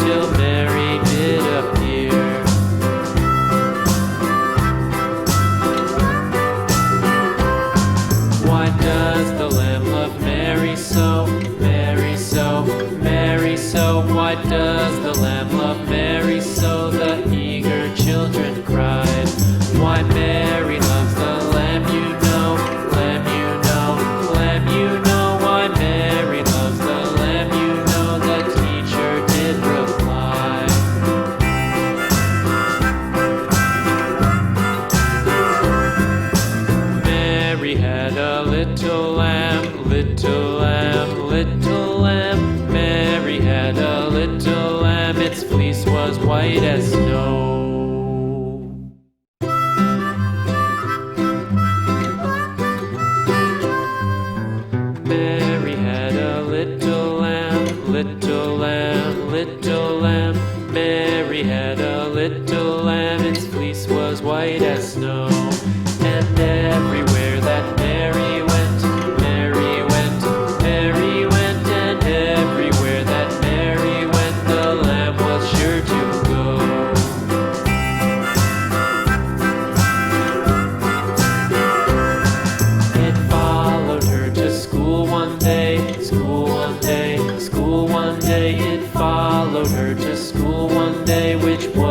till Mary did appear. Why does the lamb love Mary so? Mary so, Mary so. Why does the lamb love Mary so? The eager children cried. Why Mary loves the lamb, you know, lamb, you know, lamb, you know. Why Mary loves the lamb, you know, the teacher did reply. Mary had a little lamb, little lamb, little lamb. Mary had a little lamb, its fleece was white as snow. Mary had a little lamb, little lamb, little lamb. Mary had a little lamb, its fleece was white as snow. And everywhere that Mary went, Mary went, Mary went. And everywhere that Mary went, the lamb was sure to go. It followed her to school one day, school one day, school one day. It followed her to school one day, which was